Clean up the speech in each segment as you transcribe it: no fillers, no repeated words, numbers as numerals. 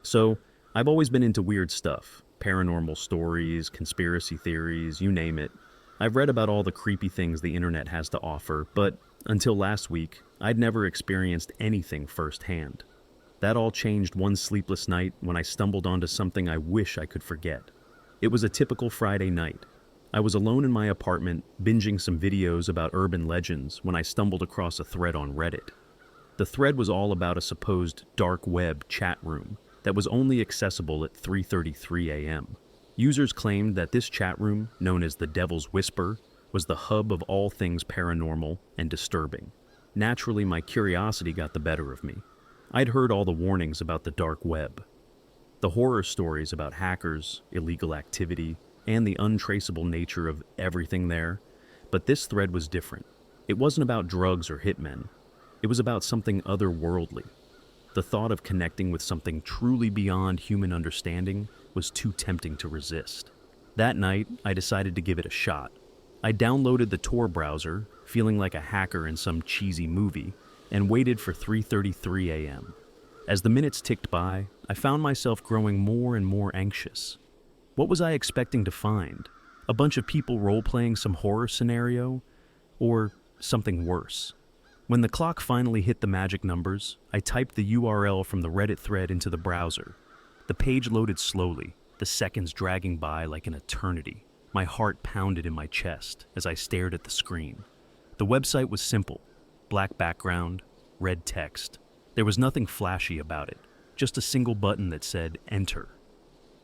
So, I've always been into weird stuff paranormal stories, conspiracy theories, you name it. I've read about all the creepy things the internet has to offer, but until last week, I'd never experienced anything firsthand. That all changed one sleepless night when I stumbled onto something I wish I could forget. It was a typical Friday night. I was alone in my apartment, binging some videos about urban legends when I stumbled across a thread on Reddit. The thread was all about a supposed dark web chat room that was only accessible at 3:33 a.m. Users claimed that this chat room, known as the Devil's Whisper, was the hub of all things paranormal and disturbing. Naturally, my curiosity got the better of me. I'd heard all the warnings about the dark web, the horror stories about hackers, illegal activity, and the untraceable nature of everything there, but this thread was different. It wasn't about drugs or hitmen. It was about something otherworldly. The thought of connecting with something truly beyond human understanding was too tempting to resist. That night, I decided to give it a shot. I downloaded the Tor browser, feeling like a hacker in some cheesy movie, and waited for 3:33 a.m. As the minutes ticked by, I found myself growing more and more anxious. What was I expecting to find? A bunch of people role-playing some horror scenario? Or something worse? When the clock finally hit the magic numbers, I typed the URL from the Reddit thread into the browser. The page loaded slowly, the seconds dragging by like an eternity. My heart pounded in my chest as I stared at the screen. The website was simple: black background, red text. There was nothing flashy about it, just a single button that said Enter.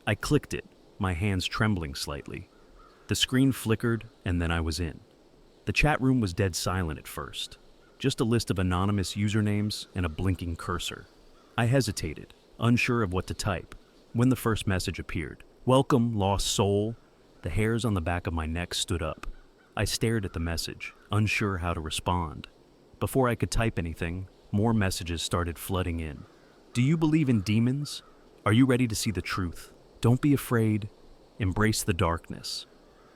I clicked it, my hands trembling slightly. The screen flickered, and then I was in. The chat room was dead silent at first. Just a list of anonymous usernames and a blinking cursor. I hesitated, unsure of what to type, when the first message appeared. "Welcome, lost soul." The hairs on the back of my neck stood up. I stared at the message, unsure how to respond. Before I could type anything, more messages started flooding in. "Do you believe in demons? Are you ready to see the truth? Don't be afraid. Embrace the darkness."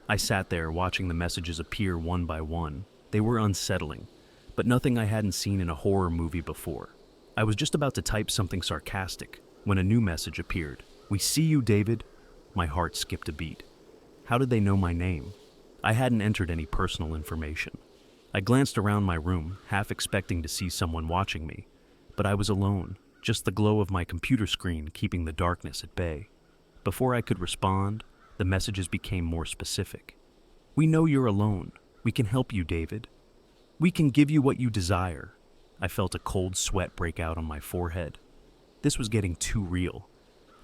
I sat there watching the messages appear one by one. They were unsettling, but nothing I hadn't seen in a horror movie before. I was just about to type something sarcastic when a new message appeared. "We see you, David." My heart skipped a beat. How did they know my name? I hadn't entered any personal information. I glanced around my room, half expecting to see someone watching me, but I was alone, just the glow of my computer screen keeping the darkness at bay. Before I could respond, the messages became more specific. "We know you're alone. We can help you, David. We can give you what you desire." I felt a cold sweat break out on my forehead. This was getting too real.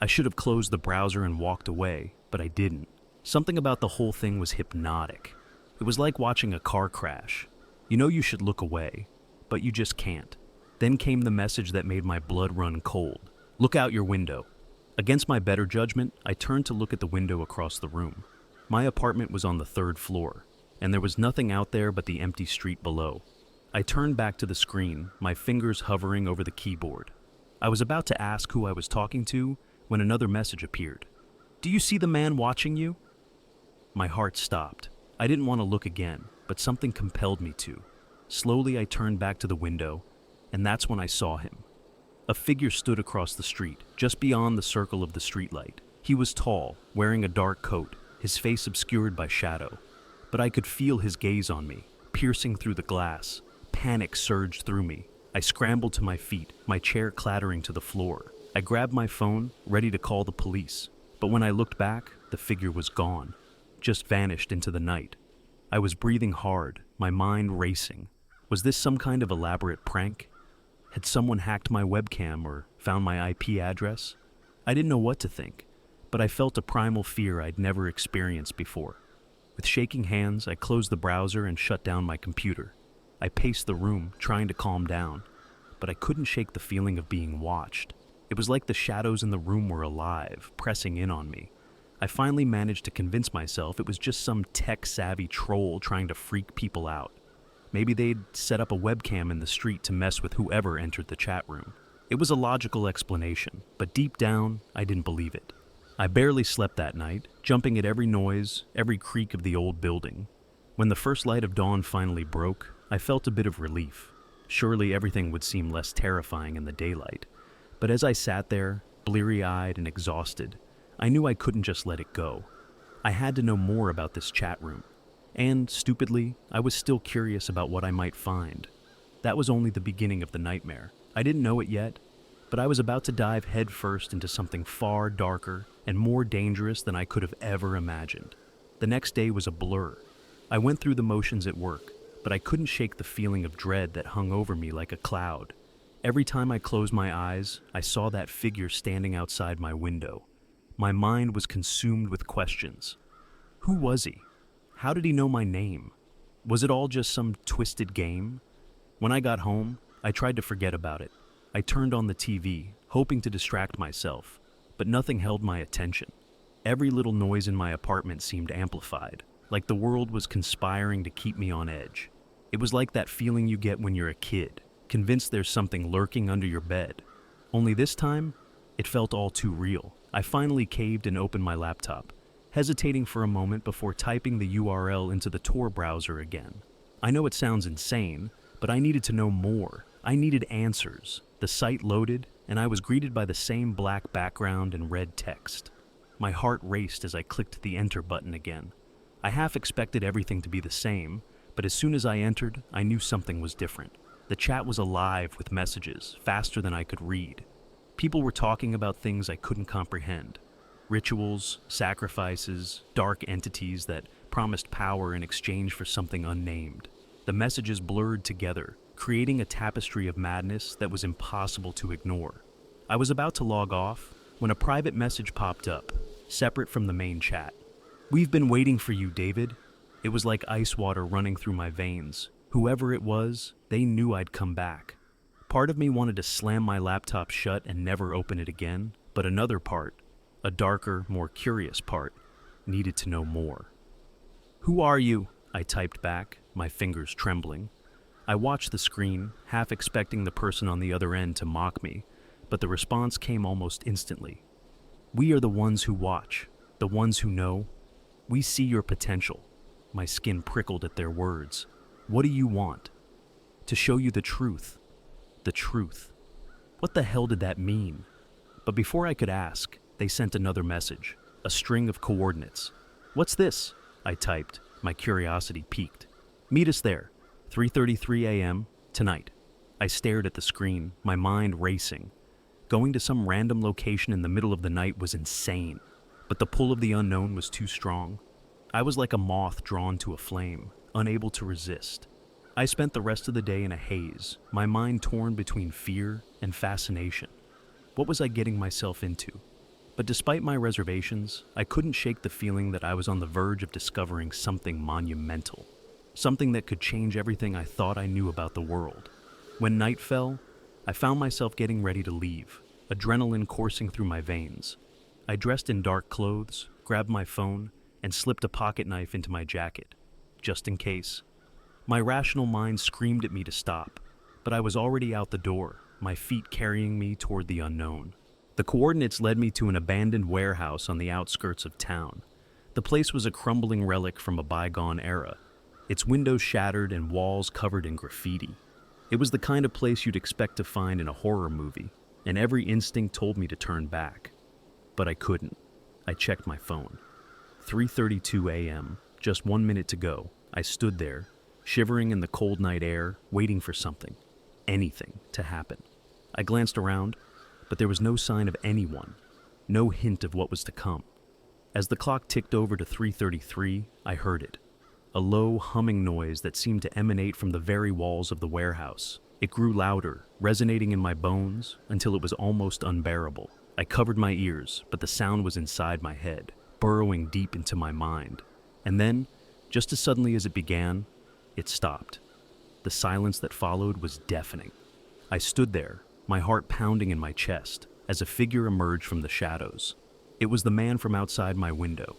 I should have closed the browser and walked away, but I didn't. Something about the whole thing was hypnotic. It was like watching a car crash. You know you should look away, but you just can't. Then came the message that made my blood run cold. "Look out your window." Against my better judgment, I turned to look at the window across the room. My apartment was on the 3rd floor, and there was nothing out there but the empty street below. I turned back to the screen, my fingers hovering over the keyboard. I was about to ask who I was talking to when another message appeared. "Do you see the man watching you?" My heart stopped. I didn't want to look again, but something compelled me to. Slowly, I turned back to the window, and that's when I saw him. A figure stood across the street, just beyond the circle of the streetlight. He was tall, wearing a dark coat, his face obscured by shadow. But I could feel his gaze on me, piercing through the glass. Panic surged through me. I scrambled to my feet, my chair clattering to the floor. I grabbed my phone, ready to call the police. But when I looked back, the figure was gone, just vanished into the night. I was breathing hard, my mind racing. Was this some kind of elaborate prank? Had someone hacked my webcam or found my IP address? I didn't know what to think, but I felt a primal fear I'd never experienced before. With shaking hands, I closed the browser and shut down my computer. I paced the room, trying to calm down, but I couldn't shake the feeling of being watched. It was like the shadows in the room were alive, pressing in on me. I finally managed to convince myself it was just some tech-savvy troll trying to freak people out. Maybe they'd set up a webcam in the street to mess with whoever entered the chat room. It was a logical explanation, but deep down, I didn't believe it. I barely slept that night, jumping at every noise, every creak of the old building. When the first light of dawn finally broke, I felt a bit of relief. Surely everything would seem less terrifying in the daylight. But as I sat there, bleary-eyed and exhausted. I knew I couldn't just let it go. I had to know more about this chat room. And, stupidly, I was still curious about what I might find. That was only the beginning of the nightmare. I didn't know it yet, but I was about to dive headfirst into something far darker and more dangerous than I could have ever imagined. The next day was a blur. I went through the motions at work, but I couldn't shake the feeling of dread that hung over me like a cloud. Every time I closed my eyes, I saw that figure standing outside my window. My mind was consumed with questions. Who was he? How did he know my name? Was it all just some twisted game? When I got home, I tried to forget about it. I turned on the TV, hoping to distract myself, but nothing held my attention. Every little noise in my apartment seemed amplified, like the world was conspiring to keep me on edge. It was like that feeling you get when you're a kid, convinced there's something lurking under your bed. Only this time, it felt all too real. I finally caved and opened my laptop, hesitating for a moment before typing the URL into the Tor browser again. I know it sounds insane, but I needed to know more. I needed answers. The site loaded, and I was greeted by the same black background and red text. My heart raced as I clicked the enter button again. I half expected everything to be the same, but as soon as I entered, I knew something was different. The chat was alive with messages, faster than I could read. People were talking about things I couldn't comprehend. Rituals, sacrifices, dark entities that promised power in exchange for something unnamed. The messages blurred together, creating a tapestry of madness that was impossible to ignore. I was about to log off when a private message popped up, separate from the main chat. "We've been waiting for you, David." It was like ice water running through my veins. Whoever it was, they knew I'd come back. Part of me wanted to slam my laptop shut and never open it again, but another part, a darker, more curious part, needed to know more. "Who are you?" I typed back, my fingers trembling. I watched the screen, half expecting the person on the other end to mock me, but the response came almost instantly. "We are the ones who watch, the ones who know. We see your potential." My skin prickled at their words. "What do you want?" "To show you the truth." The truth. What the hell did that mean? But before I could ask, they sent another message, a string of coordinates. "What's this?" I typed, my curiosity piqued. "Meet us there, 3:33 a.m. tonight." I stared at the screen, my mind racing. Going to some random location in the middle of the night was insane, but the pull of the unknown was too strong. I was like a moth drawn to a flame, unable to resist. I spent the rest of the day in a haze, my mind torn between fear and fascination. What was I getting myself into? But despite my reservations, I couldn't shake the feeling that I was on the verge of discovering something monumental, something that could change everything I thought I knew about the world. When night fell, I found myself getting ready to leave, adrenaline coursing through my veins. I dressed in dark clothes, grabbed my phone, and slipped a pocket knife into my jacket, just in case. My rational mind screamed at me to stop, but I was already out the door, my feet carrying me toward the unknown. The coordinates led me to an abandoned warehouse on the outskirts of town. The place was a crumbling relic from a bygone era, its windows shattered and walls covered in graffiti. It was the kind of place you'd expect to find in a horror movie, and every instinct told me to turn back. But I couldn't. I checked my phone. 3:32 a.m., just 1 minute to go. I stood there, shivering in the cold night air, waiting for something, anything, to happen. I glanced around, but there was no sign of anyone, no hint of what was to come. As the clock ticked over to 3:33, I heard it, a low, humming noise that seemed to emanate from the very walls of the warehouse. It grew louder, resonating in my bones, until it was almost unbearable. I covered my ears, but the sound was inside my head, burrowing deep into my mind. And then, just as suddenly as it began, it stopped. The silence that followed was deafening. I stood there, my heart pounding in my chest, as a figure emerged from the shadows. It was the man from outside my window.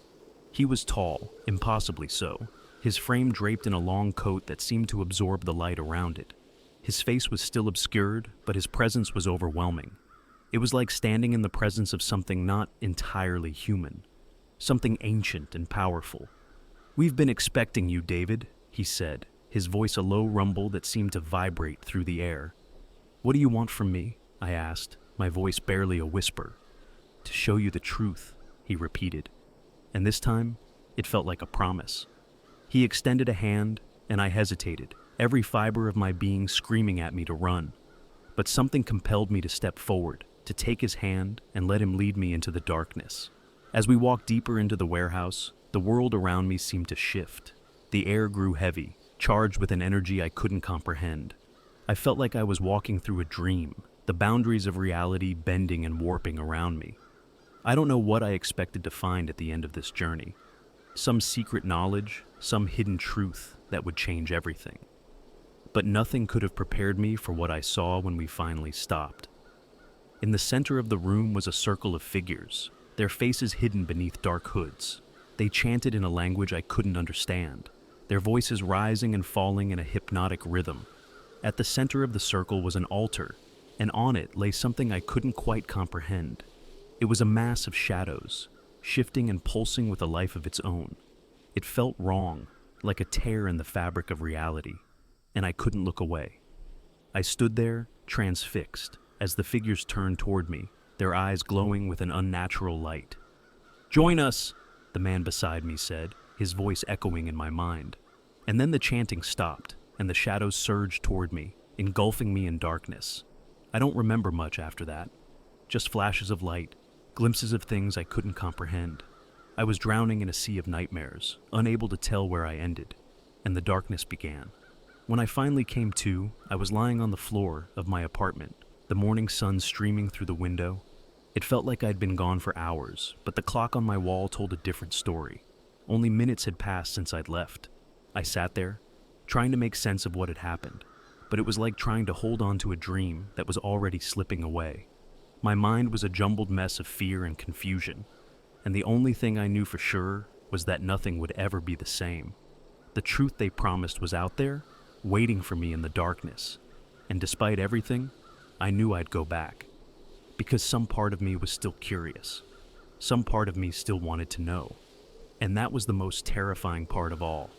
He was tall, impossibly so, his frame draped in a long coat that seemed to absorb the light around it. His face was still obscured, but his presence was overwhelming. It was like standing in the presence of something not entirely human, something ancient and powerful. "We've been expecting you, David," he said, his voice a low rumble that seemed to vibrate through the air. "What do you want from me?" I asked, my voice barely a whisper. To show you the truth, he repeated. And this time, it felt like a promise. He extended a hand, and I hesitated, every fiber of my being screaming at me to run. But something compelled me to step forward, to take his hand and let him lead me into the darkness. As we walked deeper into the warehouse, the world around me seemed to shift. The air grew heavy, charged with an energy I couldn't comprehend. I felt like I was walking through a dream, the boundaries of reality bending and warping around me. I don't know what I expected to find at the end of this journey. Some secret knowledge, some hidden truth that would change everything. But nothing could have prepared me for what I saw when we finally stopped. In the center of the room was a circle of figures, their faces hidden beneath dark hoods. They chanted in a language I couldn't understand, their voices rising and falling in a hypnotic rhythm. At the center of the circle was an altar, and on it lay something I couldn't quite comprehend. It was a mass of shadows, shifting and pulsing with a life of its own. It felt wrong, like a tear in the fabric of reality, and I couldn't look away. I stood there, transfixed, as the figures turned toward me, their eyes glowing with an unnatural light. "Join us," the man beside me said, his voice echoing in my mind. And then the chanting stopped, and the shadows surged toward me, engulfing me in darkness. I don't remember much after that. Just flashes of light, glimpses of things I couldn't comprehend. I was drowning in a sea of nightmares, unable to tell where I ended, and the darkness began. When I finally came to, I was lying on the floor of my apartment, the morning sun streaming through the window. It felt like I'd been gone for hours, but the clock on my wall told a different story. Only minutes had passed since I'd left. I sat there, trying to make sense of what had happened, but it was like trying to hold on to a dream that was already slipping away. My mind was a jumbled mess of fear and confusion, and the only thing I knew for sure was that nothing would ever be the same. The truth they promised was out there, waiting for me in the darkness, and despite everything, I knew I'd go back. Because some part of me was still curious. Some part of me still wanted to know. And that was the most terrifying part of all.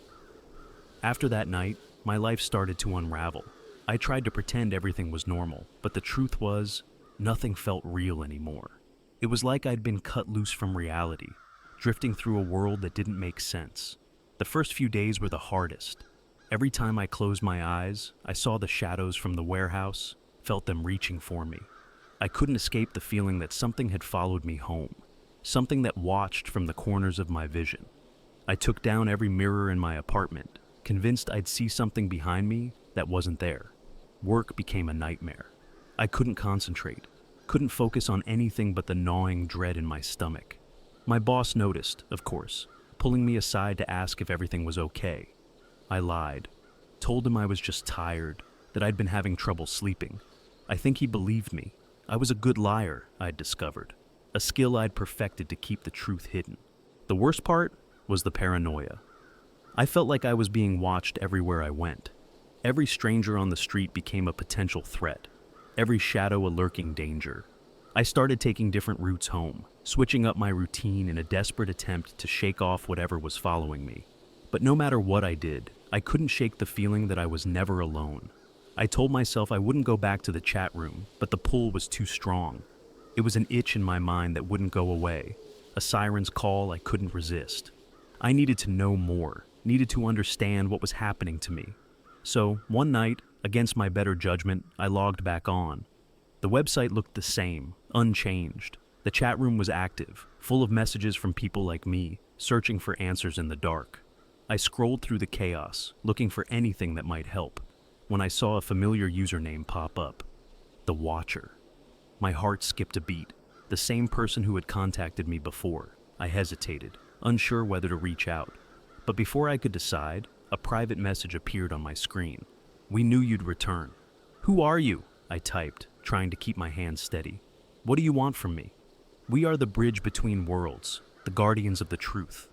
After that night, my life started to unravel. I tried to pretend everything was normal, but the truth was, nothing felt real anymore. It was like I'd been cut loose from reality, drifting through a world that didn't make sense. The first few days were the hardest. Every time I closed my eyes, I saw the shadows from the warehouse, felt them reaching for me. I couldn't escape the feeling that something had followed me home, something that watched from the corners of my vision. I took down every mirror in my apartment, convinced I'd see something behind me that wasn't there. Work became a nightmare. I couldn't concentrate, couldn't focus on anything but the gnawing dread in my stomach. My boss noticed, of course, pulling me aside to ask if everything was okay. I lied, told him I was just tired, that I'd been having trouble sleeping. I think he believed me. I was a good liar, I'd discovered, a skill I'd perfected to keep the truth hidden. The worst part was the paranoia. I felt like I was being watched everywhere I went. Every stranger on the street became a potential threat, every shadow a lurking danger. I started taking different routes home, switching up my routine in a desperate attempt to shake off whatever was following me. But no matter what I did, I couldn't shake the feeling that I was never alone. I told myself I wouldn't go back to the chat room, but the pull was too strong. It was an itch in my mind that wouldn't go away, a siren's call I couldn't resist. I needed to know more, needed to understand what was happening to me. So, one night, against my better judgment, I logged back on. The website looked the same, unchanged. The chat room was active, full of messages from people like me, searching for answers in the dark. I scrolled through the chaos, looking for anything that might help, when I saw a familiar username pop up, The Watcher. My heart skipped a beat, the same person who had contacted me before. I hesitated, unsure whether to reach out. But before I could decide, a private message appeared on my screen. "We knew you'd return." "Who are you?" I typed, trying to keep my hands steady. "What do you want from me?" "We are the bridge between worlds, the guardians of the truth."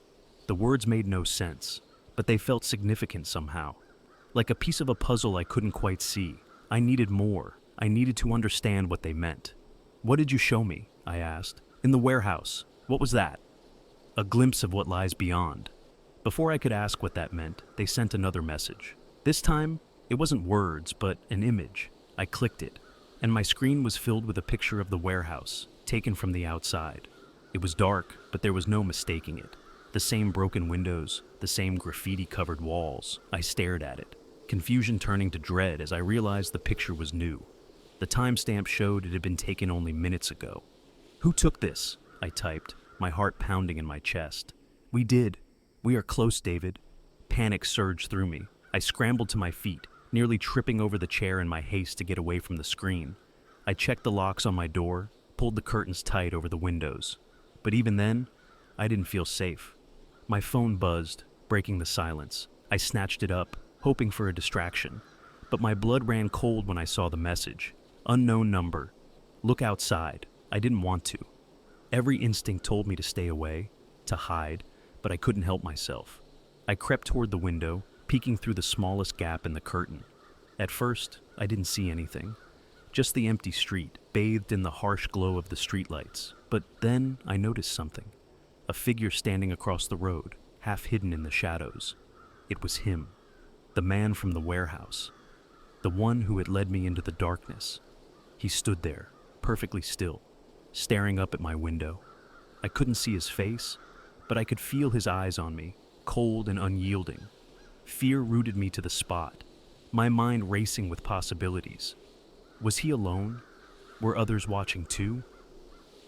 The words made no sense, but they felt significant somehow. Like a piece of a puzzle I couldn't quite see. I needed more. I needed to understand what they meant. "What did you show me?" I asked. "In the warehouse. What was that?" "A glimpse of what lies beyond." Before I could ask what that meant, they sent another message. This time, it wasn't words, but an image. I clicked it, and my screen was filled with a picture of the warehouse, taken from the outside. It was dark, but there was no mistaking it. The same broken windows, the same graffiti-covered walls. I stared at it, confusion turning to dread as I realized the picture was new. The timestamp showed it had been taken only minutes ago. "Who took this?" I typed, my heart pounding in my chest. "We did. We are close, David." Panic surged through me. I scrambled to my feet, nearly tripping over the chair in my haste to get away from the screen. I checked the locks on my door, pulled the curtains tight over the windows. But even then, I didn't feel safe. My phone buzzed, breaking the silence. I snatched it up, hoping for a distraction. But my blood ran cold when I saw the message. Unknown number. Look outside. I didn't want to. Every instinct told me to stay away, to hide, but I couldn't help myself. I crept toward the window, peeking through the smallest gap in the curtain. At first, I didn't see anything. Just the empty street, bathed in the harsh glow of the streetlights. But then I noticed something. A figure standing across the road, half hidden in the shadows. It was him, the man from the warehouse, the one who had led me into the darkness. He stood there, perfectly still, staring up at my window. I couldn't see his face, but I could feel his eyes on me, cold and unyielding. Fear rooted me to the spot, my mind racing with possibilities. Was he alone? Were others watching too?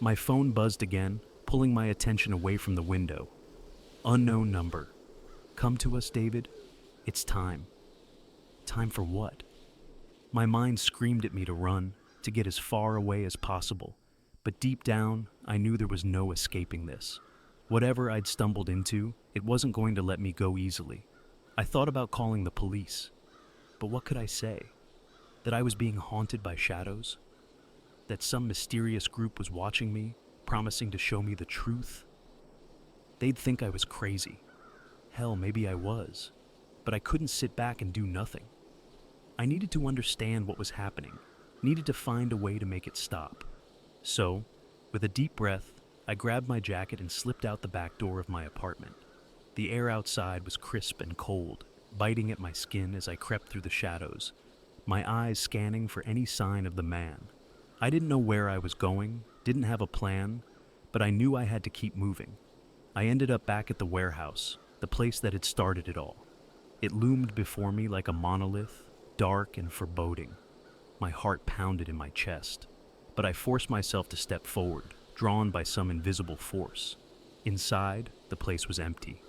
My phone buzzed again, pulling my attention away from the window. Unknown number. "Come to us, David. It's time." Time for what? My mind screamed at me to run, to get as far away as possible. But deep down, I knew there was no escaping this. Whatever I'd stumbled into, it wasn't going to let me go easily. I thought about calling the police. But what could I say? That I was being haunted by shadows? That some mysterious group was watching me, promising to show me the truth? They'd think I was crazy. Hell, maybe I was. But I couldn't sit back and do nothing. I needed to understand what was happening, needed to find a way to make it stop. So, with a deep breath, I grabbed my jacket and slipped out the back door of my apartment. The air outside was crisp and cold, biting at my skin as I crept through the shadows, my eyes scanning for any sign of the man. I didn't know where I was going, didn't have a plan, but I knew I had to keep moving. I ended up back at the warehouse, the place that had started it all. It loomed before me like a monolith, dark and foreboding. My heart pounded in my chest, but I forced myself to step forward, drawn by some invisible force. Inside, the place was empty,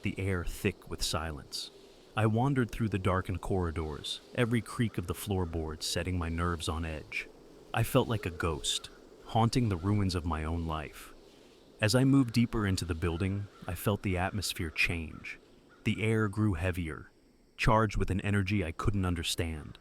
the air thick with silence. I wandered through the darkened corridors, every creak of the floorboards setting my nerves on edge. I felt like a ghost, haunting the ruins of my own life. As I moved deeper into the building, I felt the atmosphere change. The air grew heavier, charged with an energy I couldn't understand.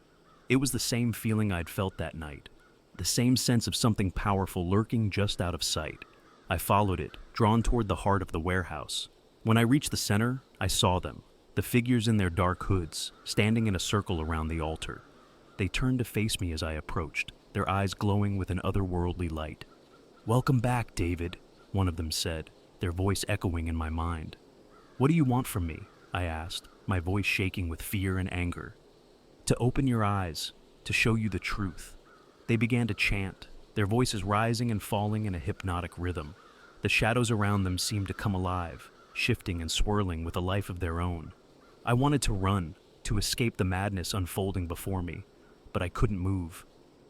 It was the same feeling I'd felt that night, the same sense of something powerful lurking just out of sight. I followed it, drawn toward the heart of the warehouse. When I reached the center, I saw them, the figures in their dark hoods, standing in a circle around the altar. They turned to face me as I approached, their eyes glowing with an otherworldly light. "Welcome back, David," one of them said, their voice echoing in my mind. "What do you want from me?" I asked, my voice shaking with fear and anger. "To open your eyes, to show you the truth." They began to chant, their voices rising and falling in a hypnotic rhythm. The shadows around them seemed to come alive, shifting and swirling with a life of their own. I wanted to run, to escape the madness unfolding before me, but I couldn't move.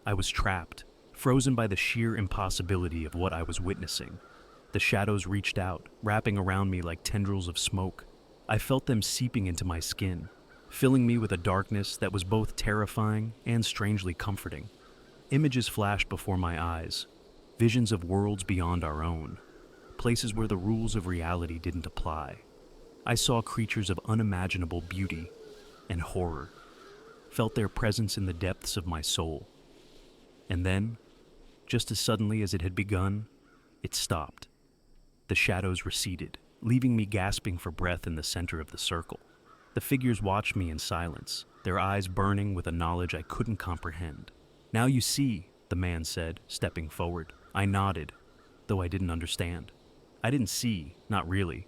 I was trapped, frozen by the sheer impossibility of what I was witnessing. The shadows reached out, wrapping around me like tendrils of smoke. I felt them seeping into my skin, filling me with a darkness that was both terrifying and strangely comforting. Images flashed before my eyes, visions of worlds beyond our own, places where the rules of reality didn't apply. I saw creatures of unimaginable beauty and horror, felt their presence in the depths of my soul. And then, just as suddenly as it had begun, it stopped. The shadows receded, leaving me gasping for breath in the center of the circle. The figures watched me in silence, their eyes burning with a knowledge I couldn't comprehend. "Now you see," the man said, stepping forward. I nodded, though I didn't understand. I didn't see, not really,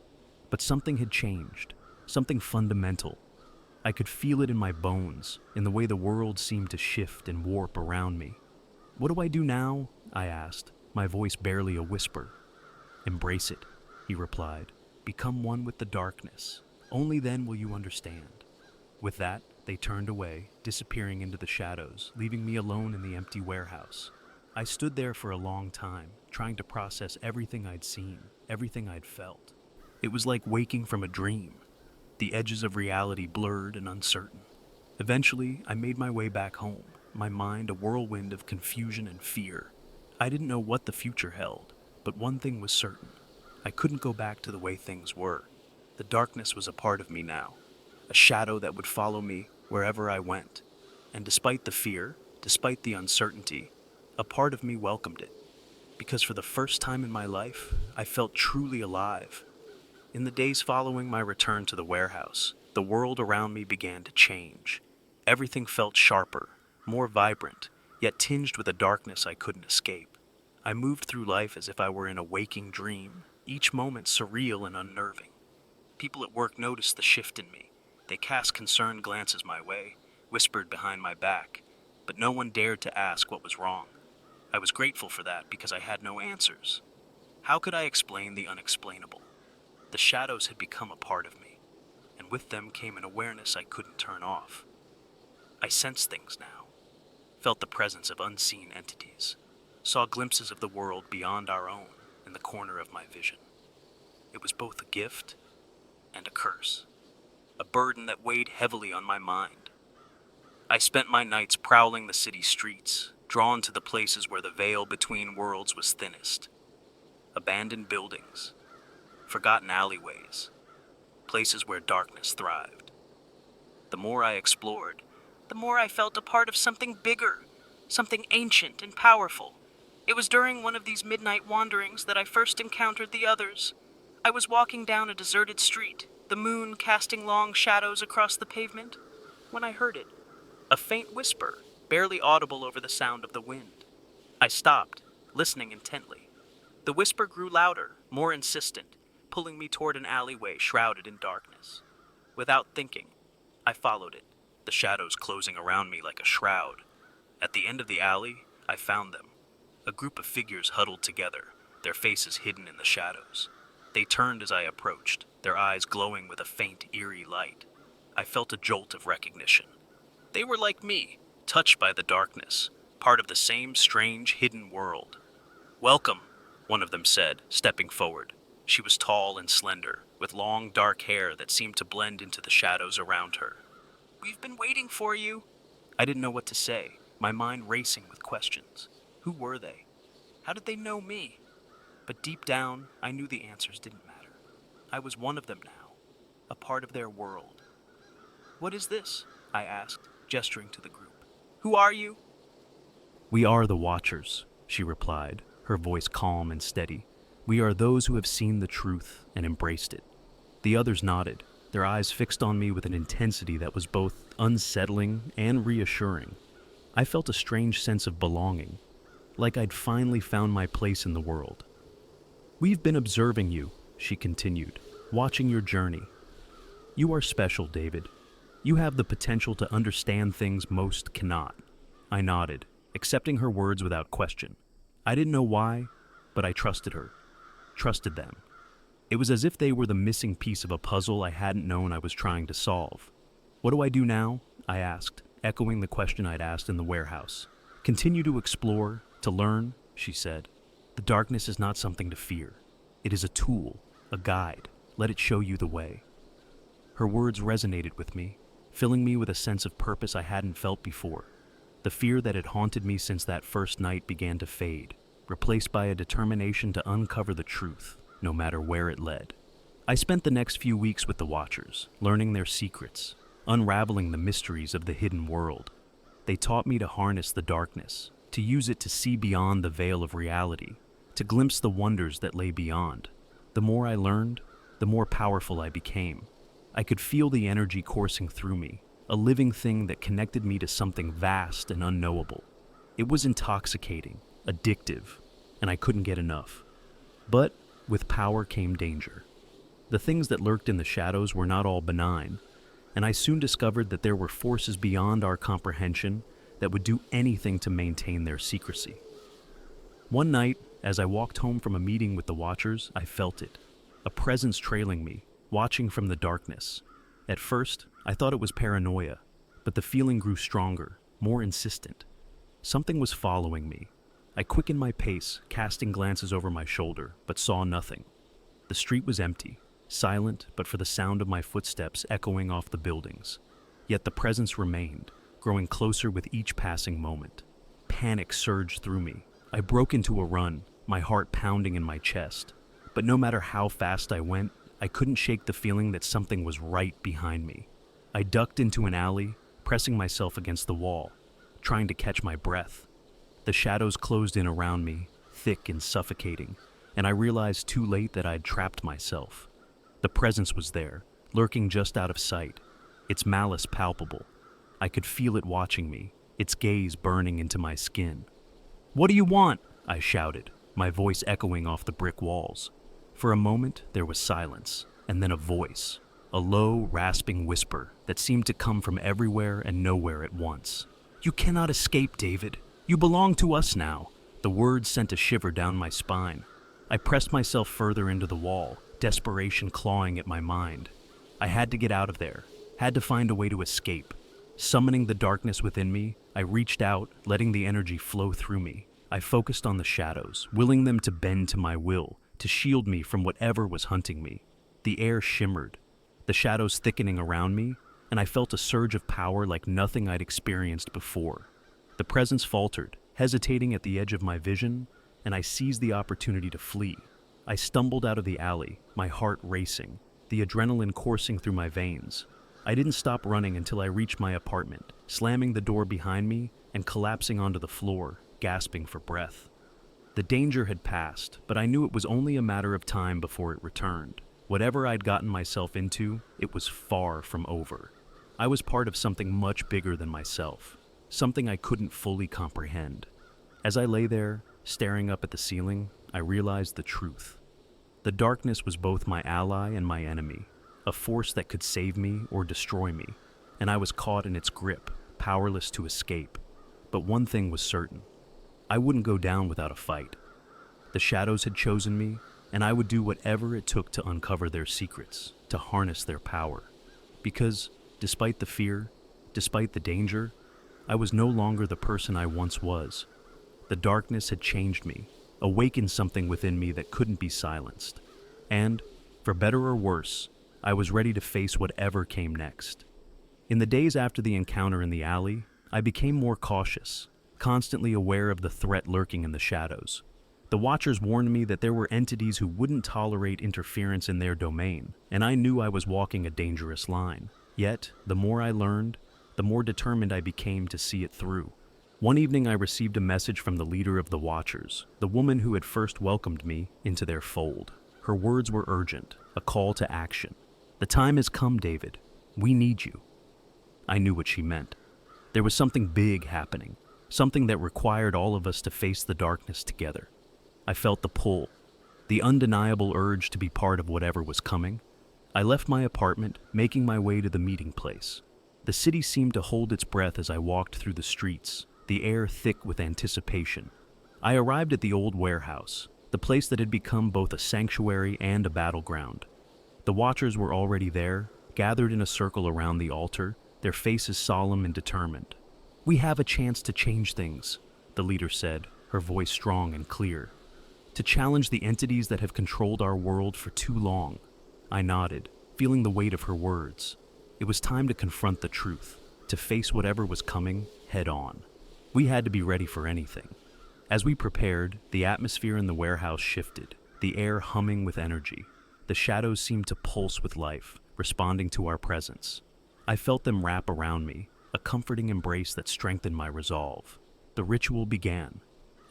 but something had changed, something fundamental. I could feel it in my bones, in the way the world seemed to shift and warp around me. "What do I do now?" I asked, my voice barely a whisper. "Embrace it," he replied. "Become one with the darkness. Only then will you understand." With that, they turned away, disappearing into the shadows, leaving me alone in the empty warehouse. I stood there for a long time, trying to process everything I'd seen, everything I'd felt. It was like waking from a dream, the edges of reality blurred and uncertain. Eventually, I made my way back home, my mind a whirlwind of confusion and fear. I didn't know what the future held, but one thing was certain. I couldn't go back to the way things were. The darkness was a part of me now, a shadow that would follow me wherever I went. And despite the fear, despite the uncertainty, a part of me welcomed it. Because for the first time in my life, I felt truly alive. In the days following my return to the warehouse, the world around me began to change. Everything felt sharper, more vibrant, yet tinged with a darkness I couldn't escape. I moved through life as if I were in a waking dream, each moment surreal and unnerving. People at work noticed the shift in me. They cast concerned glances my way, whispered behind my back, but no one dared to ask what was wrong. I was grateful for that because I had no answers. How could I explain the unexplainable? The shadows had become a part of me, and with them came an awareness I couldn't turn off. I sensed things now, felt the presence of unseen entities, saw glimpses of the world beyond our own in the corner of my vision. It was both a gift and a curse, a burden that weighed heavily on my mind. I spent my nights prowling the city streets, drawn to the places where the veil between worlds was thinnest. Abandoned buildings, forgotten alleyways, places where darkness thrived. The more I explored, the more I felt a part of something bigger, something ancient and powerful. It was during one of these midnight wanderings that I first encountered the others. I was walking down a deserted street, the moon casting long shadows across the pavement, when I heard it, a faint whisper, barely audible over the sound of the wind. I stopped, listening intently. The whisper grew louder, more insistent, pulling me toward an alleyway shrouded in darkness. Without thinking, I followed it, the shadows closing around me like a shroud. At the end of the alley, I found them, a group of figures huddled together, their faces hidden in the shadows. They turned as I approached, their eyes glowing with a faint, eerie light. I felt a jolt of recognition. They were like me, touched by the darkness, part of the same strange, hidden world. "Welcome," one of them said, stepping forward. She was tall and slender, with long, dark hair that seemed to blend into the shadows around her. "We've been waiting for you." I didn't know what to say, my mind racing with questions. Who were they? How did they know me? But deep down, I knew the answers didn't matter. I was one of them now, a part of their world. "What is this?" I asked, gesturing to the group. "Who are you?" "We are the Watchers," she replied, her voice calm and steady. "We are those who have seen the truth and embraced it." The others nodded, their eyes fixed on me with an intensity that was both unsettling and reassuring. I felt a strange sense of belonging, like I'd finally found my place in the world. "We've been observing you," she continued, "watching your journey. You are special, David. You have the potential to understand things most cannot." I nodded, accepting her words without question. I didn't know why, but I trusted her, trusted them. It was as if they were the missing piece of a puzzle I hadn't known I was trying to solve. "What do I do now?" I asked, echoing the question I'd asked in the warehouse. "Continue to explore, to learn," she said. "The darkness is not something to fear. It is a tool, a guide. Let it show you the way." Her words resonated with me, filling me with a sense of purpose I hadn't felt before. The fear that had haunted me since that first night began to fade, replaced by a determination to uncover the truth, no matter where it led. I spent the next few weeks with the Watchers, learning their secrets, unraveling the mysteries of the hidden world. They taught me to harness the darkness, to use it to see beyond the veil of reality, to glimpse the wonders that lay beyond. The more I learned, the more powerful I became. I could feel the energy coursing through me, a living thing that connected me to something vast and unknowable. It was intoxicating, addictive, and I couldn't get enough. But with power came danger. The things that lurked in the shadows were not all benign, and I soon discovered that there were forces beyond our comprehension that would do anything to maintain their secrecy. One night, As I walked home from a meeting with the Watchers, I felt it. A presence trailing me, watching from the darkness. At first, I thought it was paranoia, but the feeling grew stronger, more insistent. Something was following me. I quickened my pace, casting glances over my shoulder, but saw nothing. The street was empty, silent but for the sound of my footsteps echoing off the buildings. Yet the presence remained, growing closer with each passing moment. Panic surged through me. I broke into a run, my heart pounding in my chest. But no matter how fast I went, I couldn't shake the feeling that something was right behind me. I ducked into an alley, pressing myself against the wall, trying to catch my breath. The shadows closed in around me, thick and suffocating, and I realized too late that I'd trapped myself. The presence was there, lurking just out of sight, its malice palpable. I could feel it watching me, its gaze burning into my skin. "What do you want?" I shouted, my voice echoing off the brick walls. For a moment, there was silence, and then a voice, a low, rasping whisper that seemed to come from everywhere and nowhere at once. "You cannot escape, David. You belong to us now." The words sent a shiver down my spine. I pressed myself further into the wall, desperation clawing at my mind. I had to get out of there, had to find a way to escape. Summoning the darkness within me, I reached out, letting the energy flow through me. I focused on the shadows, willing them to bend to my will, to shield me from whatever was hunting me. The air shimmered, the shadows thickening around me, and I felt a surge of power like nothing I'd experienced before. The presence faltered, hesitating at the edge of my vision, and I seized the opportunity to flee. I stumbled out of the alley, my heart racing, the adrenaline coursing through my veins. I didn't stop running until I reached my apartment, slamming the door behind me and collapsing onto the floor, gasping for breath. The danger had passed, but I knew it was only a matter of time before it returned. Whatever I'd gotten myself into, it was far from over. I was part of something much bigger than myself, something I couldn't fully comprehend. As I lay there, staring up at the ceiling, I realized the truth. The darkness was both my ally and my enemy, a force that could save me or destroy me, and I was caught in its grip, powerless to escape. But one thing was certain. I wouldn't go down without a fight. The shadows had chosen me, and I would do whatever it took to uncover their secrets, to harness their power. Because, despite the fear, despite the danger, I was no longer the person I once was. The darkness had changed me, awakened something within me that couldn't be silenced. And, for better or worse, I was ready to face whatever came next. In the days after the encounter in the alley, I became more cautious, constantly aware of the threat lurking in the shadows. The Watchers warned me that there were entities who wouldn't tolerate interference in their domain, and I knew I was walking a dangerous line. Yet, the more I learned, the more determined I became to see it through. One evening I received a message from the leader of the Watchers, the woman who had first welcomed me into their fold. Her words were urgent, a call to action. "The time has come, David. We need you." I knew what she meant. There was something big happening, something that required all of us to face the darkness together. I felt the pull, the undeniable urge to be part of whatever was coming. I left my apartment, making my way to the meeting place. The city seemed to hold its breath as I walked through the streets, the air thick with anticipation. I arrived at the old warehouse, the place that had become both a sanctuary and a battleground. The Watchers were already there, gathered in a circle around the altar, their faces solemn and determined. "We have a chance to change things," the leader said, her voice strong and clear. "To challenge the entities that have controlled our world for too long." I nodded, feeling the weight of her words. It was time to confront the truth, to face whatever was coming head on. We had to be ready for anything. As we prepared, the atmosphere in the warehouse shifted, the air humming with energy. The shadows seemed to pulse with life, responding to our presence. I felt them wrap around me, a comforting embrace that strengthened my resolve. The ritual began,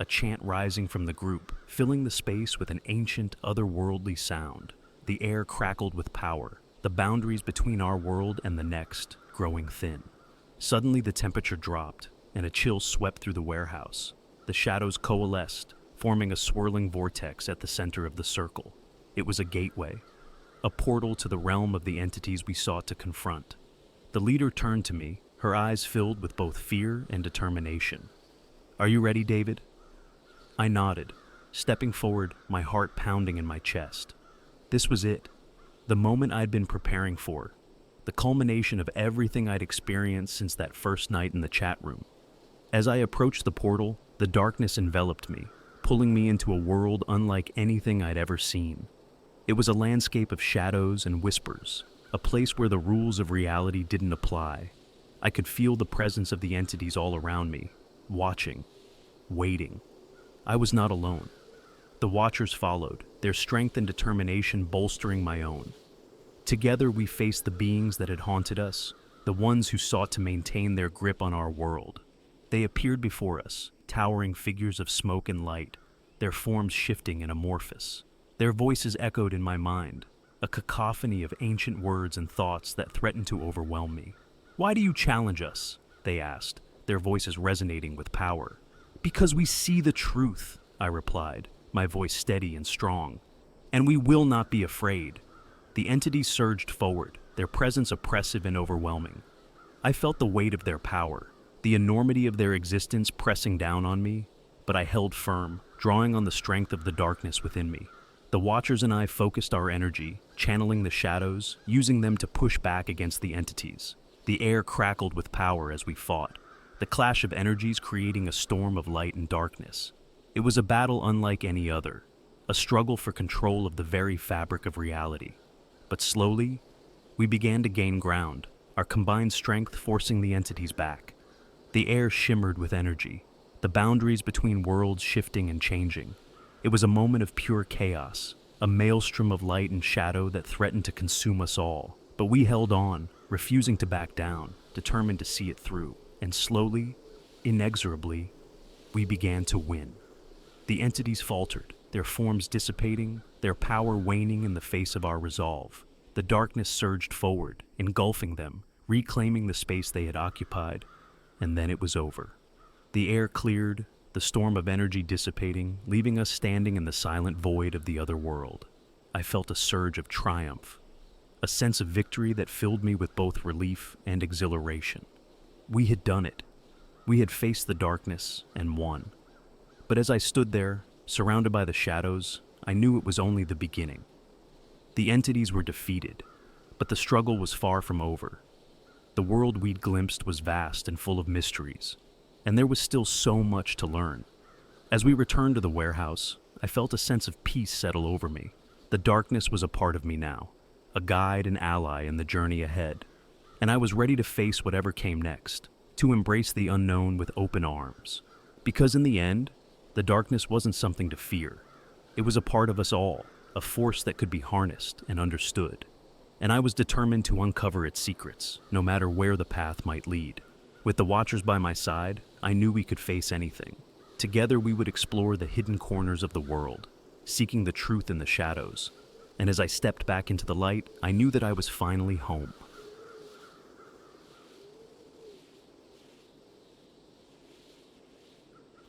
a chant rising from the group, filling the space with an ancient, otherworldly sound. The air crackled with power, the boundaries between our world and the next growing thin. Suddenly the temperature dropped, and a chill swept through the warehouse. The shadows coalesced, forming a swirling vortex at the center of the circle. It was a gateway, a portal to the realm of the entities we sought to confront. The leader turned to me, her eyes filled with both fear and determination. "Are you ready, David?" I nodded, stepping forward, my heart pounding in my chest. This was it, the moment I'd been preparing for, the culmination of everything I'd experienced since that first night in the chat room. As I approached the portal, the darkness enveloped me, pulling me into a world unlike anything I'd ever seen. It was a landscape of shadows and whispers, a place where the rules of reality didn't apply. I could feel the presence of the entities all around me, watching, waiting. I was not alone. The Watchers followed, their strength and determination bolstering my own. Together we faced the beings that had haunted us, the ones who sought to maintain their grip on our world. They appeared before us, towering figures of smoke and light, their forms shifting and amorphous. Their voices echoed in my mind, a cacophony of ancient words and thoughts that threatened to overwhelm me. "Why do you challenge us?" they asked, their voices resonating with power. "Because we see the truth," I replied, my voice steady and strong. "And we will not be afraid." The entities surged forward, their presence oppressive and overwhelming. I felt the weight of their power, the enormity of their existence pressing down on me, but I held firm, drawing on the strength of the darkness within me. The Watchers and I focused our energy, channeling the shadows, using them to push back against the entities. The air crackled with power as we fought, the clash of energies creating a storm of light and darkness. It was a battle unlike any other, a struggle for control of the very fabric of reality. But slowly, we began to gain ground, our combined strength forcing the entities back. The air shimmered with energy, the boundaries between worlds shifting and changing. It was a moment of pure chaos, a maelstrom of light and shadow that threatened to consume us all. But we held on, refusing to back down, determined to see it through. And slowly, inexorably, we began to win. The entities faltered, their forms dissipating, their power waning in the face of our resolve. The darkness surged forward, engulfing them, reclaiming the space they had occupied, and then it was over. The air cleared, the storm of energy dissipating, leaving us standing in the silent void of the other world. I felt a surge of triumph, a sense of victory that filled me with both relief and exhilaration. We had done it. We had faced the darkness and won. But as I stood there, surrounded by the shadows, I knew it was only the beginning. The entities were defeated, but the struggle was far from over. The world we'd glimpsed was vast and full of mysteries, and there was still so much to learn. As we returned to the warehouse, I felt a sense of peace settle over me. The darkness was a part of me now, a guide and ally in the journey ahead, and I was ready to face whatever came next, to embrace the unknown with open arms. Because in the end, the darkness wasn't something to fear. It was a part of us all, a force that could be harnessed and understood. And I was determined to uncover its secrets, no matter where the path might lead. With the Watchers by my side, I knew we could face anything. Together we would explore the hidden corners of the world, seeking the truth in the shadows. And as I stepped back into the light, I knew that I was finally home.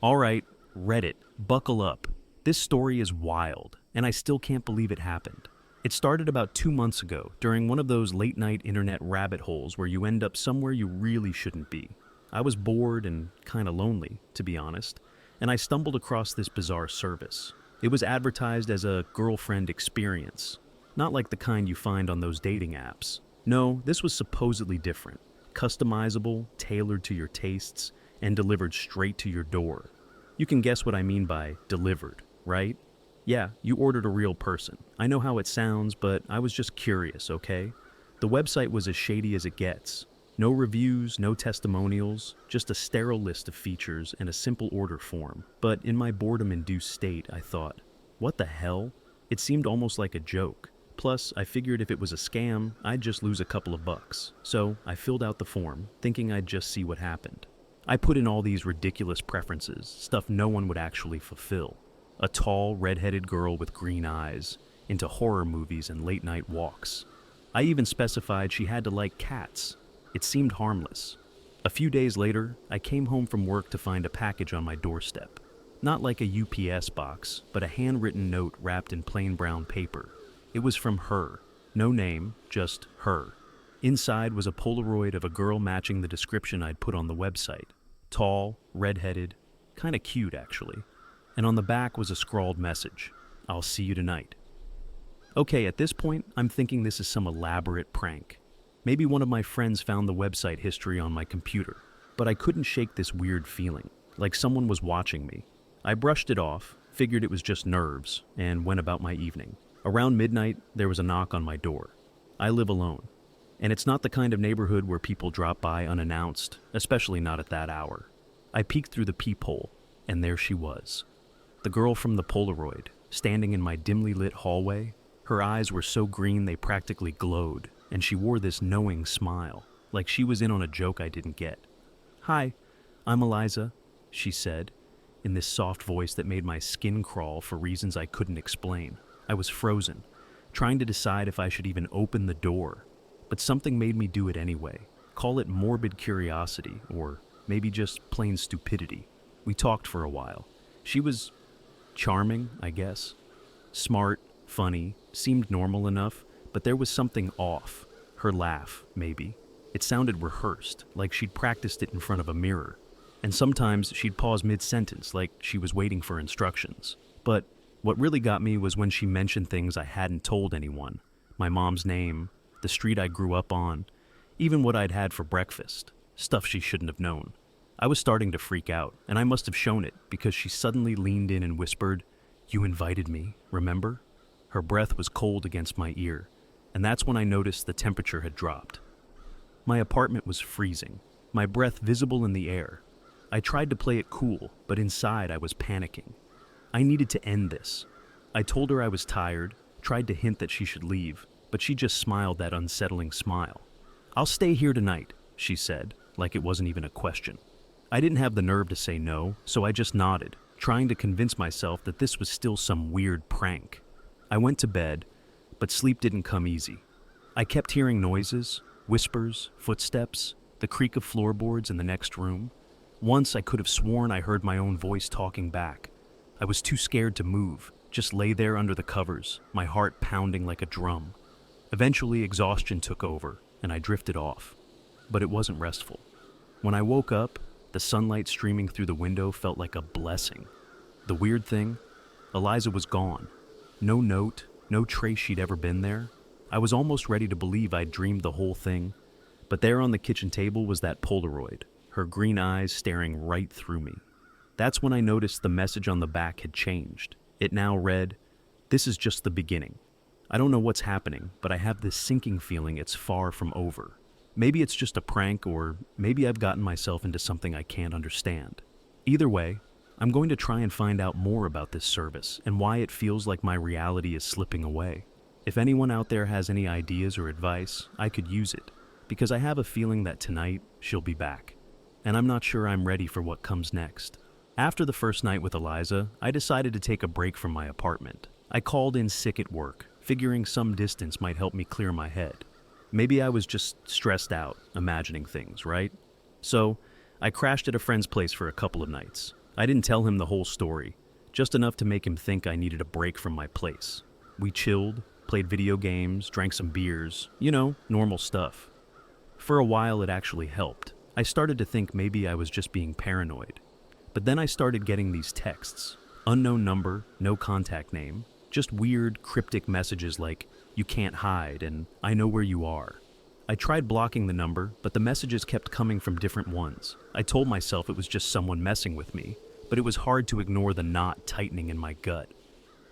All right, Reddit, buckle up. This story is wild, and I still can't believe it happened. It started about 2 months ago, during one of those late-night internet rabbit holes where you end up somewhere you really shouldn't be. I was bored and kind of lonely, to be honest, and I stumbled across this bizarre service. It was advertised as a girlfriend experience, not like the kind you find on those dating apps. No, this was supposedly different, customizable, tailored to your tastes, and delivered straight to your door. You can guess what I mean by delivered, right? Yeah, you ordered a real person. I know how it sounds, but I was just curious, okay? The website was as shady as it gets. No reviews, no testimonials, just a sterile list of features and a simple order form. But in my boredom-induced state, I thought, what the hell? It seemed almost like a joke. Plus, I figured if it was a scam, I'd just lose a couple of bucks. So I filled out the form, thinking I'd just see what happened. I put in all these ridiculous preferences, stuff no one would actually fulfill. A tall, red-headed girl with green eyes, into horror movies and late-night walks. I even specified she had to like cats. It seemed harmless. A few days later, I came home from work to find a package on my doorstep. Not like a UPS box, but a handwritten note wrapped in plain brown paper. It was from her. No name, just her. Inside was a Polaroid of a girl matching the description I'd put on the website. Tall, red-headed, kinda cute actually. and on the back was a scrawled message: "I'll see you tonight." Okay, at this point, I'm thinking this is some elaborate prank. Maybe one of my friends found the website history on my computer, but I couldn't shake this weird feeling, like someone was watching me. I brushed it off, figured it was just nerves, and went about my evening. Around midnight, there was a knock on my door. I live alone, and it's not the kind of neighborhood where people drop by unannounced, especially not at that hour. I peeked through the peephole, and there she was. The girl from the Polaroid, standing in my dimly lit hallway. Her eyes were so green they practically glowed, and she wore this knowing smile, like she was in on a joke I didn't get. "Hi, I'm Eliza," she said, in this soft voice that made my skin crawl for reasons I couldn't explain. I was frozen, trying to decide if I should even open the door, but something made me do it anyway. Call it morbid curiosity, or maybe just plain stupidity. We talked for a while. She was charming, I guess. Smart, funny, seemed normal enough, but there was something off. Her laugh, maybe. It sounded rehearsed, like she'd practiced it in front of a mirror. And sometimes she'd pause mid-sentence, like she was waiting for instructions. But what really got me was when she mentioned things I hadn't told anyone. My mom's name, the street I grew up on, even what I'd had for breakfast. Stuff she shouldn't have known. I was starting to freak out, and I must have shown it because she suddenly leaned in and whispered, "You invited me, remember?" Her breath was cold against my ear, and that's when I noticed the temperature had dropped. My apartment was freezing, my breath visible in the air. I tried to play it cool, but inside I was panicking. I needed to end this. I told her I was tired, tried to hint that she should leave, but she just smiled that unsettling smile. "I'll stay here tonight," she said, like it wasn't even a question. I didn't have the nerve to say no, so I just nodded, trying to convince myself that this was still some weird prank. I went to bed, but sleep didn't come easy. I kept hearing noises, whispers, footsteps, the creak of floorboards in the next room. Once I could have sworn I heard my own voice talking back. I was too scared to move, just lay there under the covers, my heart pounding like a drum. Eventually, exhaustion took over, and I drifted off. But it wasn't restful. When I woke up, the sunlight streaming through the window felt like a blessing. The weird thing, Eliza was gone. No note, no trace she'd ever been there. I was almost ready to believe I'd dreamed the whole thing, but there on the kitchen table was that Polaroid, her green eyes staring right through me. That's when I noticed the message on the back had changed. It now read, "This is just the beginning. I don't know what's happening, but I have this sinking feeling it's far from over. Maybe it's just a prank, or maybe I've gotten myself into something I can't understand. Either way, I'm going to try and find out more about this service and why it feels like my reality is slipping away. If anyone out there has any ideas or advice, I could use it, because I have a feeling that tonight she'll be back, and I'm not sure I'm ready for what comes next." After the first night with Eliza, I decided to take a break from my apartment. I called in sick at work, figuring some distance might help me clear my head. Maybe I was just stressed out, imagining things, right? So, I crashed at a friend's place for a couple of nights. I didn't tell him the whole story, just enough to make him think I needed a break from my place. We chilled, played video games, drank some beers, normal stuff. For a while it actually helped. I started to think maybe I was just being paranoid. But then I started getting these texts. Unknown number, no contact name, just weird, cryptic messages like, "You can't hide," and "I know where you are." I tried blocking the number, but the messages kept coming from different ones. I told myself it was just someone messing with me, but it was hard to ignore the knot tightening in my gut.